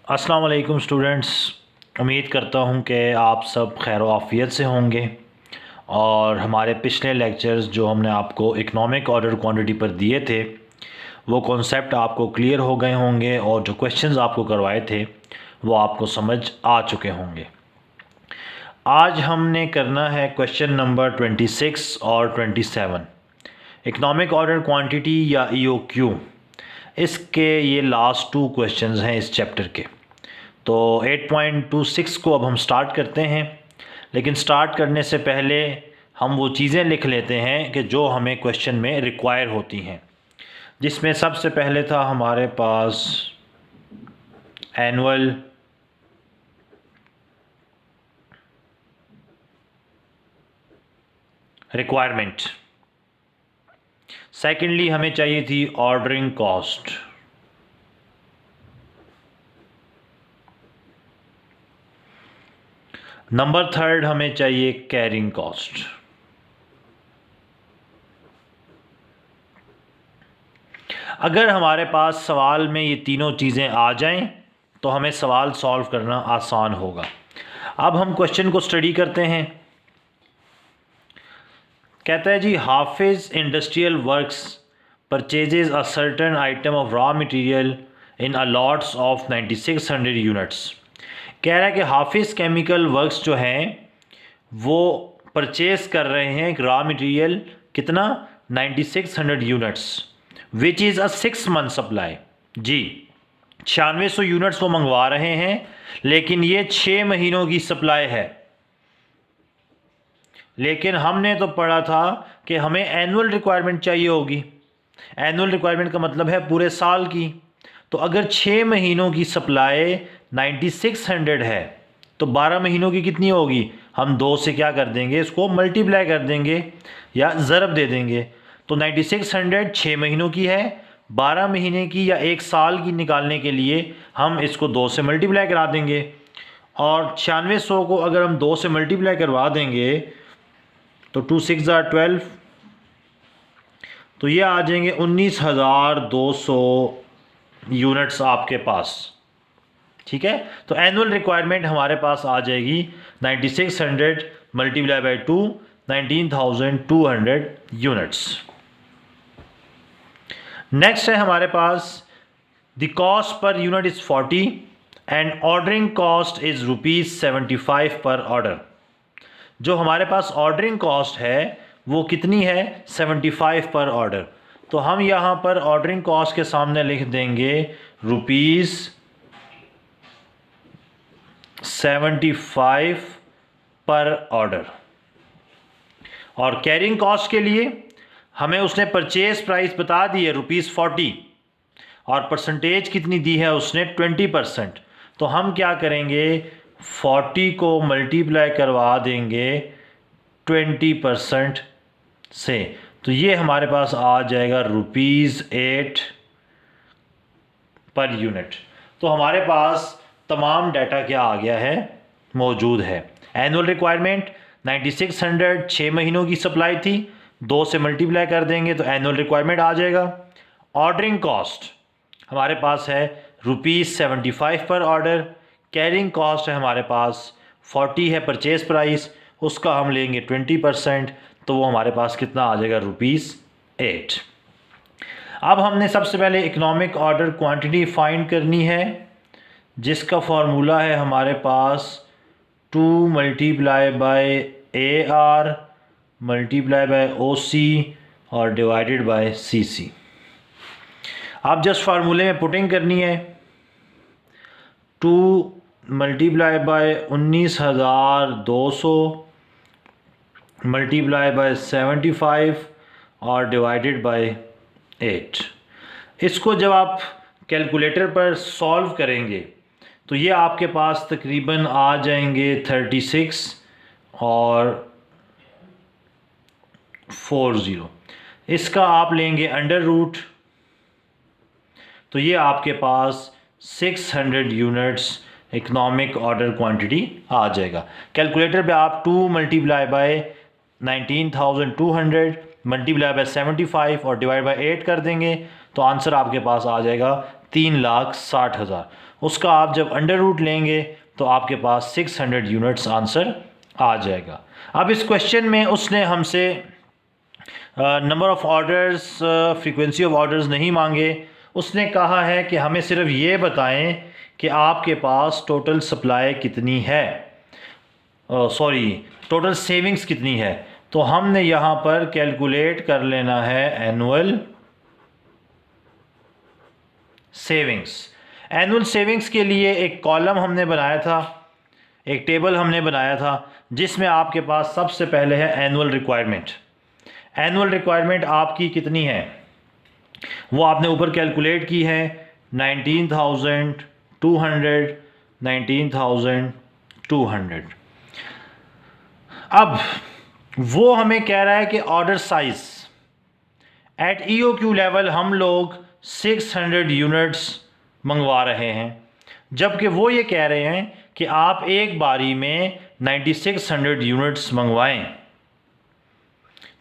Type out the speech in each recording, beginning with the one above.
अस्सलाम वालेकुम स्टूडेंट्स। उम्मीद करता हूँ कि आप सब खैर आफ़ियत से होंगे और हमारे पिछले लेक्चर्स जो हमने आपको इकनॉमिक ऑर्डर क्वांटिटी पर दिए थे वो कॉन्सेप्ट आपको क्लियर हो गए होंगे और जो क्वेश्चंस आपको करवाए थे वो आपको समझ आ चुके होंगे। आज हमने करना है क्वेश्चन नंबर 26 और 27, इकनॉमिक ऑर्डर क्वांटिटी या EOQ। इसके ये लास्ट 2 क्वेश्चंस हैं इस चैप्टर के। तो 8.26 को अब हम स्टार्ट करते हैं, लेकिन स्टार्ट करने से पहले हम वो चीज़ें लिख लेते हैं कि जो हमें क्वेश्चन में रिक्वायर होती हैं, जिसमें सबसे पहले था हमारे पास एनुअल रिक्वायरमेंट। सेकेंडली हमें चाहिए थी ऑर्डरिंग कॉस्ट। नंबर 3 हमें चाहिए कैरिंग कॉस्ट। अगर हमारे पास सवाल में ये तीनों चीज़ें आ जाएं तो हमें सवाल सॉल्व करना आसान होगा। अब हम क्वेश्चन को स्टडी करते हैं। कहता है जी, Hafiz industrial works purchases a certain item of raw material in a lots of 9600 units. कह रहा है कि हाफिज केमिकल वर्क्स जो हैं वो परचेज कर रहे हैं एक रॉ मटेरियल, कितना, 9600 units, which is a 6 month supply. जी, 9600 यूनिट्स वो मंगवा रहे हैं, लेकिन ये 6 महीनों की सप्लाई है। लेकिन हमने तो पढ़ा था कि हमें एनुअल रिक्वायरमेंट चाहिए होगी। एनुअल रिक्वायरमेंट का मतलब है पूरे साल की। तो अगर 6 महीनों की सप्लाई 9600 है तो 12 महीनों की कितनी होगी? हम 2 से क्या कर देंगे, इसको मल्टीप्लाई कर देंगे या ज़रब दे देंगे। तो 9600 6 महीनों की है, 12 महीने की या 1 साल की निकालने के लिए हम इसको 2 से मल्टीप्लाई करा देंगे। और 9600 को अगर हम 2 से मल्टीप्लाई करवा देंगे तो 2 6 12, तो ये आ जाएंगे 19200 यूनिट्स आपके पास। ठीक है, तो एनुअल रिक्वायरमेंट हमारे पास आ जाएगी 9600 मल्टीप्लाई बाई 2, 19200 यूनिट्स। नेक्स्ट है हमारे पास the cost per unit is 40 and ordering cost is ₹75 per order. जो हमारे पास ऑर्डरिंग कॉस्ट है वो कितनी है? 75 पर ऑर्डर। तो हम यहाँ पर ऑर्डरिंग कॉस्ट के सामने लिख देंगे ₹75 पर ऑर्डर। और कैरिंग कॉस्ट के लिए हमें उसने परचेज प्राइस बता दी है ₹40 और परसेंटेज कितनी दी है उसने? 20%। तो हम क्या करेंगे, 40 को मल्टीप्लाई करवा देंगे 20% से, तो ये हमारे पास आ जाएगा ₹8 पर यूनिट। तो हमारे पास तमाम डाटा क्या आ गया है, मौजूद है। एनुअल रिक्वायरमेंट 9600 6 महीनों की सप्लाई थी, 2 से मल्टीप्लाई कर देंगे तो एनुअल रिक्वायरमेंट आ जाएगा। ऑर्डरिंग कॉस्ट हमारे पास है ₹75 पर ऑर्डर। कैरिंग कॉस्ट है हमारे पास 40 है परचेज प्राइस, उसका हम लेंगे 20%, तो वो हमारे पास कितना आ जाएगा? ₹8। अब हमने सबसे पहले इकनॉमिक ऑर्डर क्वांटिटी फाइंड करनी है, जिसका फार्मूला है हमारे पास 2 multiply by AR multiply by OC और डिवाइडेड बाय CC। आप जस्ट फार्मूले में पुटिंग करनी है। 2 मल्टीप्लाई बाय 19200 मल्टीप्लाई बाय 75 और डिवाइडेड बाय 8। इसको जब आप कैलकुलेटर पर सॉल्व करेंगे तो ये आपके पास तकरीबन आ जाएंगे 36 और 40। इसका आप लेंगे अंडर रूट, तो ये आपके पास 600 यूनिट्स इकनॉमिक ऑर्डर क्वांटिटी आ जाएगा। कैलकुलेटर पे आप 2 मल्टीप्लाई बाय 19200 मल्टीप्लाई बाय 75 और डिवाइड बाय 8 कर देंगे तो आंसर आपके पास आ जाएगा 3,60,000। उसका आप जब अंडर रूट लेंगे तो आपके पास 600 यूनिट्स आंसर आ जाएगा। अब इस क्वेश्चन में उसने हमसे number of orders, frequency of orders नहीं मांगे। उसने कहा है कि हमें सिर्फ ये बताएं कि आपके पास टोटल सप्लाई कितनी है, टोटल सेविंग्स कितनी है। तो हमने यहाँ पर कैलकुलेट कर लेना है एनुअल सेविंग्स। एनुअल सेविंग्स के लिए एक कॉलम हमने बनाया था, एक टेबल हमने बनाया था, जिसमें आपके पास सबसे पहले है एनुअल रिक्वायरमेंट। एनुअल रिक्वायरमेंट आपकी कितनी है वो आपने ऊपर कैलकुलेट की है, 19,200, 19,200। अब वो हमें कह रहा है कि order size at EOQ level हम लोग 600 यूनिट्स मंगवा रहे हैं, जबकि वो ये कह रहे हैं कि आप एक बारी में 9600 यूनिट्स मंगवाएं।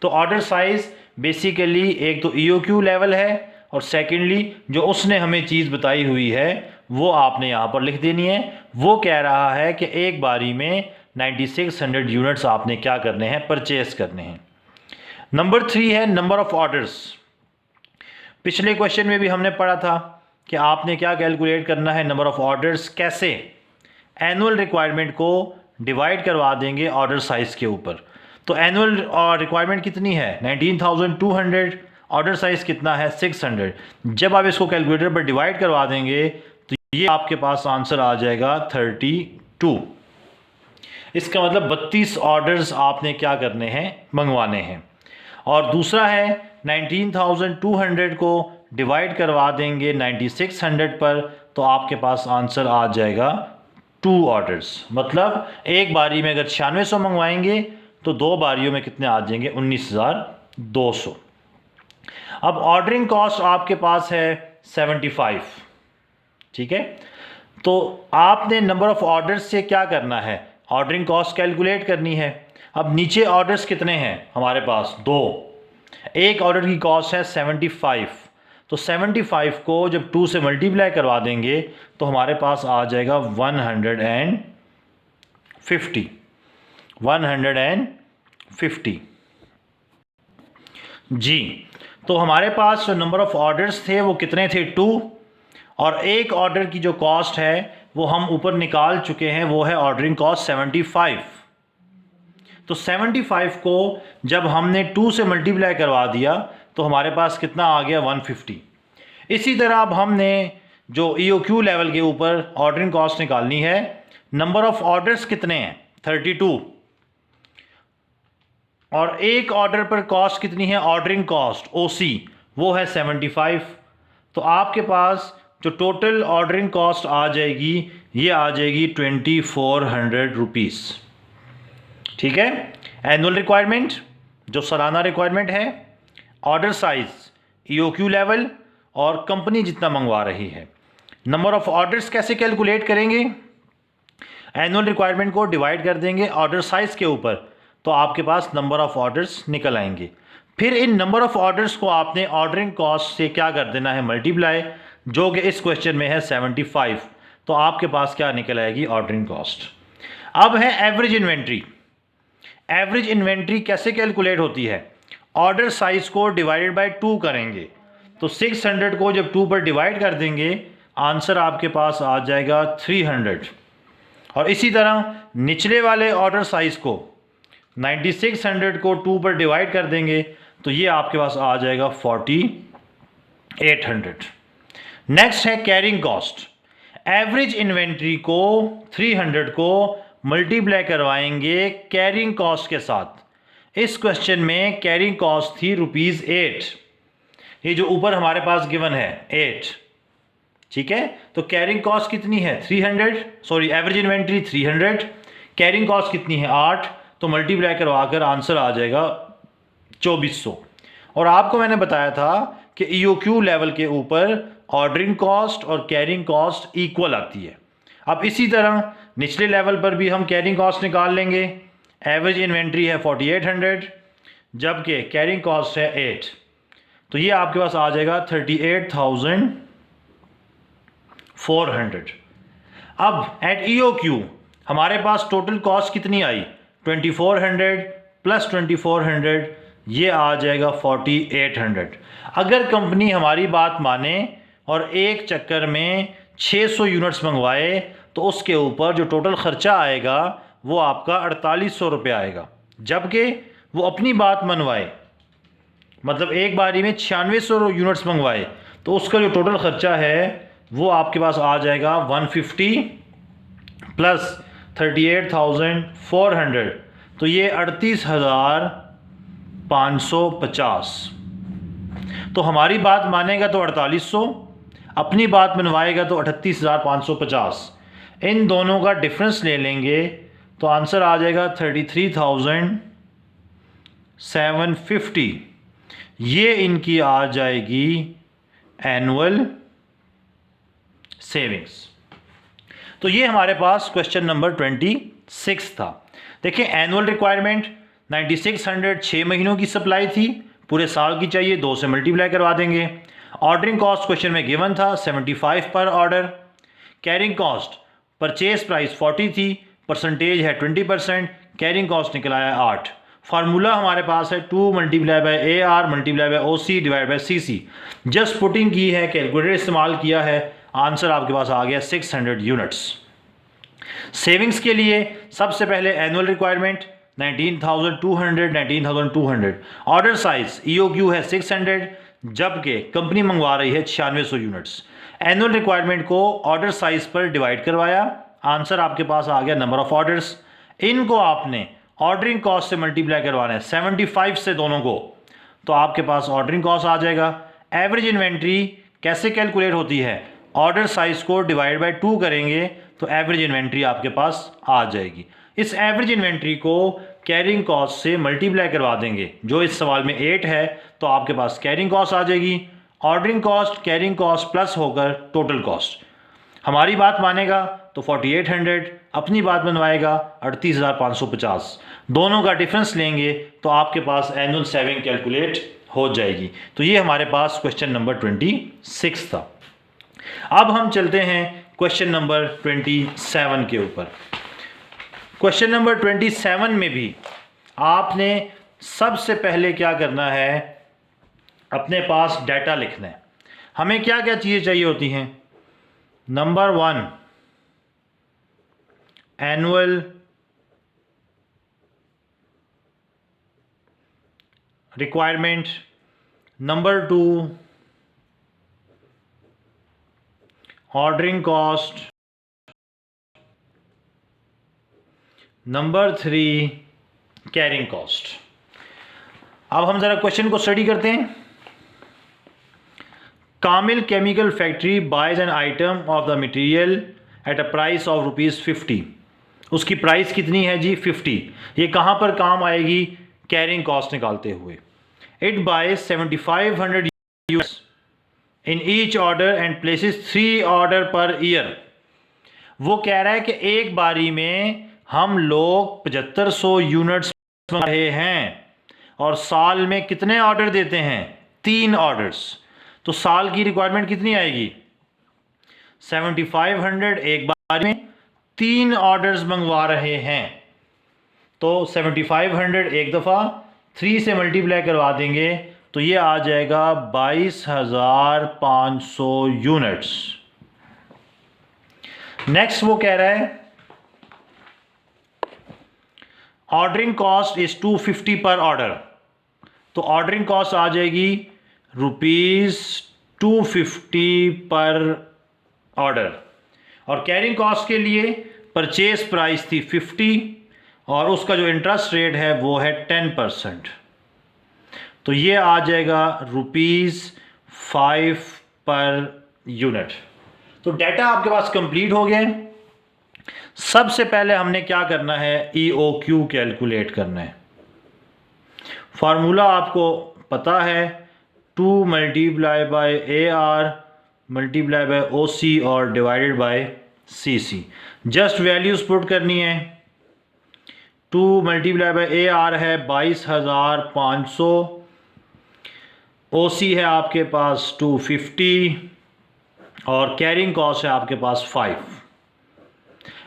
तो ऑर्डर साइज बेसिकली एक तो EOQ लेवल है और सेकेंडली जो उसने हमें चीज़ बताई हुई है वो आपने यहाँ पर लिख देनी है। वो कह रहा है कि एक बारी में 9600 यूनिट्स आपने क्या करने हैं, परचेस करने हैं। नंबर 3 है नंबर ऑफ़ ऑर्डर्स। पिछले क्वेश्चन में भी हमने पढ़ा था कि आपने क्या कैलकुलेट करना है, नंबर ऑफ़ ऑर्डर्स कैसे, एनुअल रिक्वायरमेंट को डिवाइड करवा देंगे ऑर्डर साइज़ के ऊपर। तो एनुअल रिक्वायरमेंट कितनी है 19,200, ऑर्डर साइज़ कितना है 600। जब आप इसको कैलकुलेटर पर डिवाइड करवा देंगे तो ये आपके पास आंसर आ जाएगा 32। इसका मतलब 32 ऑर्डर्स आपने क्या करने हैं, मंगवाने हैं। और दूसरा है 19,200 को डिवाइड करवा देंगे 9600 पर, तो आपके पास आंसर आ जाएगा 2 ऑर्डर्स। मतलब एक बारी में अगर 9600 मंगवाएंगे तो 2 बारियों में कितने आ जाएंगे, 19,200। अब ऑर्डरिंग कॉस्ट आपके पास है 75, ठीक है। तो आपने नंबर ऑफ़ ऑर्डर्स से क्या करना है, ऑर्डरिंग कॉस्ट कैलकुलेट करनी है। अब नीचे ऑर्डर्स कितने हैं हमारे पास, 2। एक ऑर्डर की कॉस्ट है 75, तो 75 को जब 2 से मल्टीप्लाई करवा देंगे तो हमारे पास आ जाएगा 150 जी। तो हमारे पास जो नंबर ऑफ़ ऑर्डर्स थे वो कितने थे, 2। और एक ऑर्डर की जो कॉस्ट है वो हम ऊपर निकाल चुके हैं, वो है ऑर्डरिंग कॉस्ट 75। तो 75 को जब हमने 2 से मल्टीप्लाई करवा दिया तो हमारे पास कितना आ गया, 150। इसी तरह अब हमने जो EOQ लेवल के ऊपर ऑर्डरिंग कॉस्ट निकालनी है। नंबर ऑफ़ ऑर्डर्स कितने हैं, 32, और एक ऑर्डर पर कॉस्ट कितनी है, ऑर्डरिंग कॉस्ट OC, वो है 75। तो आपके पास जो टोटल ऑर्डरिंग कॉस्ट आ जाएगी ये आ जाएगी 2400 रुपीज़, ठीक है। एनुअल रिक्वायरमेंट जो सालाना रिक्वायरमेंट है, ऑर्डर साइज, EOQ लेवल और कंपनी जितना मंगवा रही है। नंबर ऑफ़ ऑर्डर्स कैसे कैलकुलेट करेंगे, एनुअल रिक्वायरमेंट को डिवाइड कर देंगे ऑर्डर साइज़ के ऊपर, तो आपके पास नंबर ऑफ़ ऑर्डर्स निकल आएंगे। फिर इन नंबर ऑफ़ ऑर्डर्स को आपने ऑर्डरिंग कॉस्ट से क्या कर देना है, मल्टीप्लाई, जो कि इस क्वेश्चन में है 75। तो आपके पास क्या निकल आएगी, ऑर्डरिंग कॉस्ट। अब है एवरेज इन्वेंट्री। एवरेज इन्वेंट्री कैसे कैलकुलेट होती है, ऑर्डर साइज़ को डिवाइडेड बाय 2 करेंगे। तो 600 को जब 2 पर डिवाइड कर देंगे आंसर आपके पास आ जाएगा 300। और इसी तरह निचले वाले ऑर्डर साइज़ को 9600 को 2 पर डिवाइड कर देंगे तो ये आपके पास आ जाएगा 4800। नेक्स्ट है कैरिंग कॉस्ट। एवरेज इन्वेंट्री को 300 को मल्टीप्लाई करवाएंगे कैरिंग कॉस्ट के साथ। इस क्वेश्चन में कैरिंग कॉस्ट थी ₹8, ये जो ऊपर हमारे पास गिवन है 8, ठीक है। तो कैरिंग कॉस्ट कितनी है, 300, एवरेज इन्वेंट्री 300, कैरिंग कॉस्ट कितनी है 8, तो मल्टीप्लाई करवाकर आंसर आ जाएगा 2400। और आपको मैंने बताया था कि EOQ लेवल के ऊपर ऑर्डरिंग कॉस्ट और कैरिंग कॉस्ट इक्वल आती है। अब इसी तरह निचले लेवल पर भी हम कैरिंग कॉस्ट निकाल लेंगे। एवरेज इन्वेंट्री है 4800 जबकि कैरिंग कॉस्ट है 8, तो ये आपके पास आ जाएगा 38,000 400। अब एट EOQ हमारे पास टोटल कॉस्ट कितनी आई, 2400 प्लस 2400, ये आ जाएगा 4800। अगर कंपनी हमारी बात माने और एक चक्कर में 600 यूनिट्स मंगवाए तो उसके ऊपर जो टोटल ख़र्चा आएगा वो आपका 4800 रुपये आएगा। जबकि वो अपनी बात मनवाए, मतलब एक बारी में 9600 यूनिट्स मंगवाए, तो उसका जो टोटल ख़र्चा है वो आपके पास आ जाएगा 150 प्लस 38,400, तो ये 38,550। तो हमारी बात मानेगा तो 4800, अपनी बात मनवाएगा तो 38,550। इन दोनों का डिफरेंस ले लेंगे तो आंसर आ जाएगा 33,750। ये इनकी आ जाएगी एनुअल सेविंग्स। तो ये हमारे पास क्वेश्चन नंबर 26 था। देखिए एनुअल रिक्वायरमेंट 9600 6 महीनों की सप्लाई थी, पूरे साल की चाहिए, 2 से मल्टीप्लाई करवा देंगे। ऑर्डरिंग कॉस्ट क्वेश्चन में गिवन था 75 per order. Carrying cost purchase price 40 थी, परसेंटेज है 20%, कैरिंग कॉस्ट निकला है 8। फार्मूला हमारे पास है 2 multiply by AR multiply by OC divide by CC। Just putting की है, कैलकुलेटर इस्तेमाल किया है, आंसर आपके पास आ गया 600 यूनिट्स। सेविंग्स के लिए सबसे पहले annual requirement 19,200 order size EOQ है 600, जबकि कंपनी मंगवा रही है 9600 यूनिट्स। एनुअल रिक्वायरमेंट को ऑर्डर साइज पर डिवाइड करवाया, आंसर आपके पास आ गया नंबर ऑफ ऑर्डर्स। इनको आपने ऑर्डरिंग कॉस्ट से मल्टीप्लाई करवाना है 75 से दोनों को, तो आपके पास ऑर्डरिंग कॉस्ट आ जाएगा। एवरेज इन्वेंट्री कैसे कैलकुलेट होती है, ऑर्डर साइज को डिवाइड बाय 2 करेंगे तो एवरेज इन्वेंट्री आपके पास आ जाएगी। इस एवरेज इन्वेंट्री को कैरिंग कॉस्ट से मल्टीप्लाई करवा देंगे, जो इस सवाल में 8 है, तो आपके पास कैरिंग कॉस्ट आ जाएगी। Ordering cost carrying cost plus होकर टोटल कॉस्ट। हमारी बात मानेगा तो 4800, अपनी बात मनवाएगा 38,550। दोनों का डिफरेंस लेंगे तो आपके पास एनुअल सेविंग कैलकुलेट हो जाएगी। तो ये हमारे पास क्वेश्चन नंबर 26 था। अब हम चलते हैं क्वेश्चन नंबर 27 के ऊपर। क्वेश्चन नंबर 27 में भी आपने सबसे पहले क्या करना है, अपने पास डाटा लिखना है। हमें क्या क्या चीज़ें चाहिए होती हैं। Number 1 annual requirement, number 2 ordering cost, number 3 carrying cost. अब हम ज़रा क्वेश्चन को स्टडी करते हैं। Kamil chemical factory buys an item of the material at a price of ₹50। उसकी प्राइस कितनी है जी, 50। ये कहाँ पर काम आएगी, कैरिंग कॉस्ट निकालते हुए। It buys 7500 units in each order and places 3 order per year. वो कह रहा है कि एक बारी में हम लोग 7500 यूनिट्स मंगा रहे हैं और साल में कितने ऑर्डर देते हैं, 3 ऑर्डर्स। तो साल की रिक्वायरमेंट कितनी आएगी, 7500 एक बार में 3 ऑर्डर्स मंगवा रहे हैं, तो 7500 एक दफ़ा 3 से मल्टीप्लाई करवा देंगे तो ये आ जाएगा 22,500 यूनिट्स। नेक्स्ट वो कह रहा है ऑर्डरिंग कॉस्ट इज 250 पर ऑर्डर, तो ऑर्डरिंग कॉस्ट आ जाएगी ₹250 पर ऑर्डर। और कैरिंग कॉस्ट के लिए परचेज प्राइस थी 50 और उसका जो इंटरेस्ट रेट है वो है 10%, तो ये आ जाएगा ₹5 पर यूनिट। तो डाटा आपके पास कंप्लीट हो गया। सबसे पहले हमने क्या करना है, EOQ कैलकुलेट करना है। फार्मूला आपको पता है 2 multiply by AR multiply by OC और divided by CC। Just values put करनी है। 2 मल्टीप्लाई बाय AR है 22,500, OC है आपके पास 250 और कैरिंग कॉस्ट है आपके पास 5।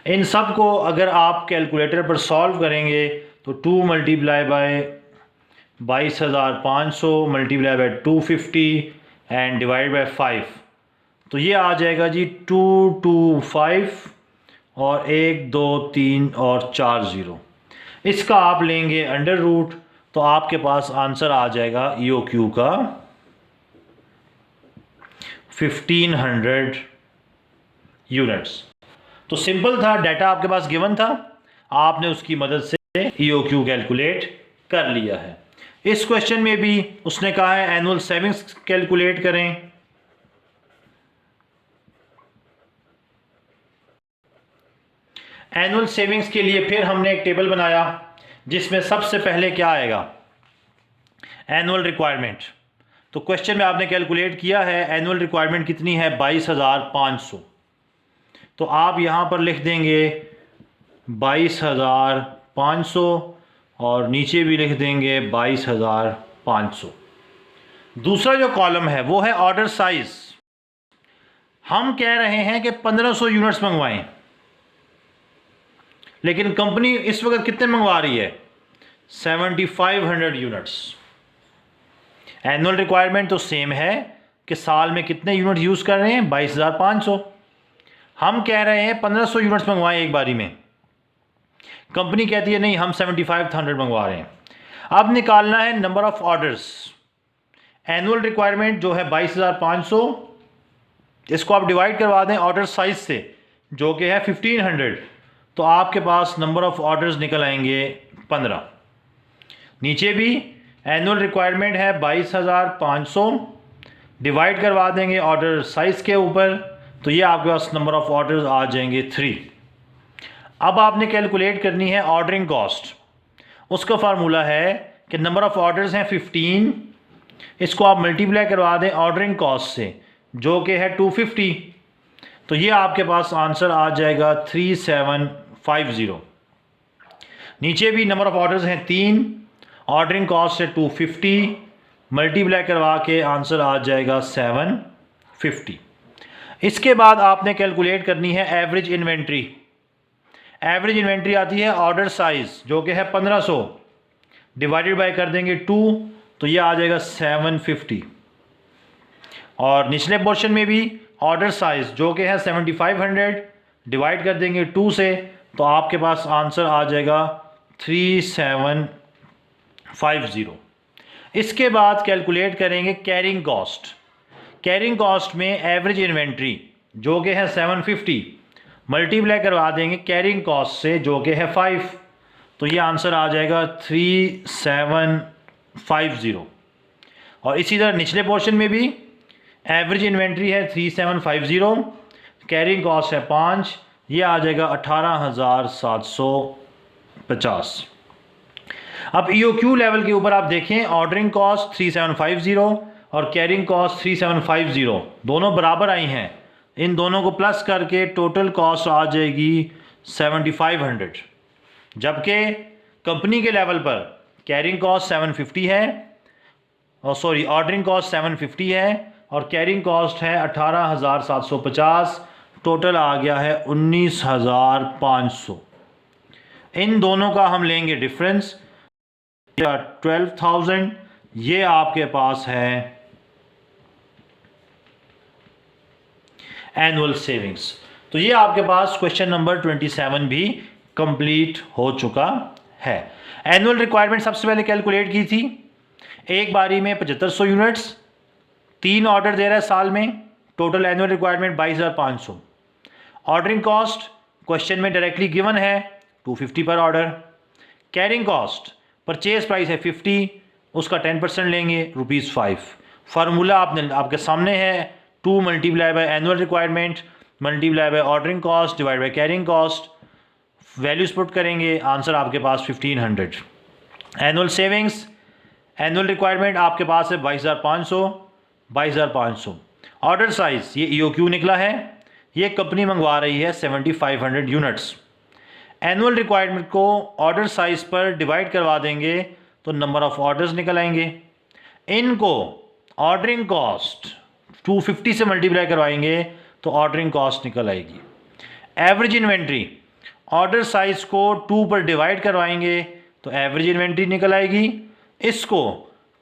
इन सब को अगर आप कैलकुलेटर पर सॉल्व करेंगे तो 2 multiply by 22,500 multiply by 250 and divide by 5, तो ये आ जाएगा जी 225 और 1 2 3 और 4 ज़ीरो। इसका आप लेंगे अंडर रूट तो आपके पास आंसर आ जाएगा EOQ का 1500 यूनिट्स। तो सिंपल था, डाटा आपके पास गिवन था, आपने उसकी मदद से EOQ कैलकुलेट कर लिया है। इस क्वेश्चन में भी उसने कहा है एनुअल सेविंग्स कैलकुलेट करें। एनुअल सेविंग्स के लिए फिर हमने एक टेबल बनाया जिसमें सबसे पहले क्या आएगा, एनुअल रिक्वायरमेंट। तो क्वेश्चन में आपने कैलकुलेट किया है एनुअल रिक्वायरमेंट कितनी है 22,500, तो आप यहां पर लिख देंगे 22,500 और नीचे भी लिख देंगे 22,500। दूसरा जो कॉलम है वो है ऑर्डर साइज। हम कह रहे हैं कि 1500 यूनिट्स मंगवाएं, लेकिन कंपनी इस वक्त कितने मंगवा रही है 7500 यूनिट्स। एनुअल रिक्वायरमेंट तो सेम है कि साल में कितने यूनिट यूज़ कर रहे हैं 22,500। हम कह रहे हैं 1500 यूनिट्स मंगवाएं एक बारी में, कंपनी कहती है नहीं हम 7500 मंगवा रहे हैं। अब निकालना है number of orders. Annual requirement जो है 22,500, इसको आप डिवाइड करवा दें ऑर्डर साइज से जो कि है 1500, तो आपके पास नंबर ऑफ ऑर्डर्स निकल आएंगे 15। नीचे भी एनुअल रिक्वायरमेंट है 22,500, डिवाइड करवा देंगे ऑर्डर साइज के ऊपर, तो ये आपके पास नंबर ऑफ ऑर्डर्स आ जाएंगे 3। अब आपने कैलकुलेट करनी है ऑर्डरिंग कॉस्ट। उसका फार्मूला है कि नंबर ऑफ ऑर्डर्स हैं 15, इसको आप मल्टीप्लाई करवा दें ऑर्डरिंग कॉस्ट से जो कि है 250, तो ये आपके पास आंसर आ जाएगा 3750। नीचे भी नंबर ऑफ ऑर्डर्स हैं 3, ऑर्डरिंग कॉस्ट है 250, मल्टीप्लाई करवा के आंसर आ जाएगा 750। इसके बाद आपने कैलकुलेट करनी है एवरेज इन्वेंट्री। एवरेज इन्वेंट्री आती है ऑर्डर साइज जो कि है 1500, डिवाइडेड बाय कर देंगे 2, तो ये आ जाएगा 750। और निचले पोर्शन में भी ऑर्डर साइज जो कि है 7500, डिवाइड कर देंगे 2 से, तो आपके पास आंसर आ जाएगा 3750। इसके बाद कैलकुलेट करेंगे कैरिंग कॉस्ट। कैरिंग कॉस्ट में एवरेज इन्वेंट्री जो कि है 750 मल्टीप्लाई करवा देंगे कैरिंग कॉस्ट से जो कि है 5, तो ये आंसर आ जाएगा 3750। और इसी तरह निचले पोर्शन में भी एवरेज इन्वेंट्री है 3750, कैरिंग कॉस्ट है 5, ये आ जाएगा 18,750। अब EOQ लेवल के ऊपर आप देखें ऑर्डरिंग कॉस्ट 3750 और कैरिंग कॉस्ट 3750 दोनों बराबर आई हैं। इन दोनों को प्लस करके टोटल कॉस्ट आ जाएगी 7500, जबकि कंपनी के लेवल पर कैरिंग कॉस्ट 750 है, और सॉरी ऑर्डरिंग कॉस्ट 750 है और कैरिंग कॉस्ट है 18,750, टोटल आ गया है 19,500। इन दोनों का हम लेंगे डिफरेंस 12,000, ये आपके पास है एनुअल सेविंग्स। तो ये आपके पास क्वेश्चन नंबर 27 भी कंप्लीट हो चुका है। एनुअल रिक्वायरमेंट सबसे पहले कैलकुलेट की थी, एक बारी में 7500 यूनिट्स, 3 ऑर्डर दे रहा है साल में, total annual requirement 22,500। Ordering cost question में डायरेक्टली गिवन है 250 पर order. Carrying cost purchase price है 50, उसका 10% लेंगे ₹5। फार्मूला आपके सामने है 2 multiply by annual requirement multiply by ordering cost divide by carrying cost, values put करेंगे, आंसर आपके पास 1500। एनुअल सेविंग्स, एनुअल रिक्वायरमेंट आपके पास है 22,500। ऑर्डर साइज ये EOQ निकला है, ये कंपनी मंगवा रही है 7500 यूनिट्स। एनुअल रिक्वायरमेंट को ऑर्डर साइज पर डिवाइड करवा देंगे तो नंबर ऑफ ऑर्डर्स निकल आएंगे। इनको ऑर्डरिंग कॉस्ट 250 से मल्टीप्लाई करवाएंगे तो ऑर्डरिंग कॉस्ट निकल आएगी। एवरेज इन्वेंट्री, ऑर्डर साइज को 2 पर डिवाइड करवाएंगे तो एवरेज इन्वेंट्री निकल आएगी। इसको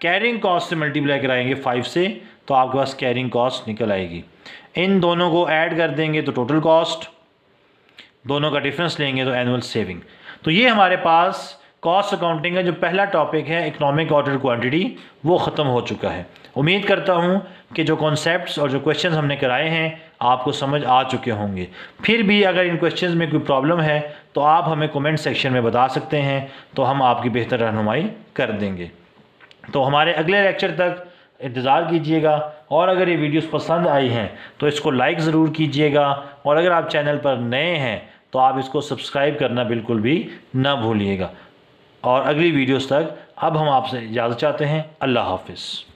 कैरिंग कॉस्ट से मल्टीप्लाई कराएंगे 5 से तो आपके पास कैरिंग कॉस्ट निकल आएगी। इन दोनों को ऐड कर देंगे तो टोटल कॉस्ट, दोनों का डिफरेंस लेंगे तो एनुअल सेविंग। तो ये हमारे पास कॉस्ट अकाउंटिंग का जो पहला टॉपिक है इकोनॉमिक ऑर्डर क्वांटिटी वो ख़त्म हो चुका है। उम्मीद करता हूँ कि जो कॉन्सेप्ट्स और जो क्वेश्चंस हमने कराए हैं आपको समझ आ चुके होंगे। फिर भी अगर इन क्वेश्चंस में कोई प्रॉब्लम है तो आप हमें कमेंट सेक्शन में बता सकते हैं, तो हम आपकी बेहतर रहनुमाई कर देंगे। तो हमारे अगले लेक्चर तक इंतज़ार कीजिएगा, और अगर ये वीडियोस पसंद आई हैं तो इसको लाइक ज़रूर कीजिएगा, और अगर आप चैनल पर नए हैं तो आप इसको सब्सक्राइब करना बिल्कुल भी ना भूलिएगा। और अगली वीडियोस तक अब हम आपसे इजाज़त चाहते हैं। अल्लाह हाफ़िज़।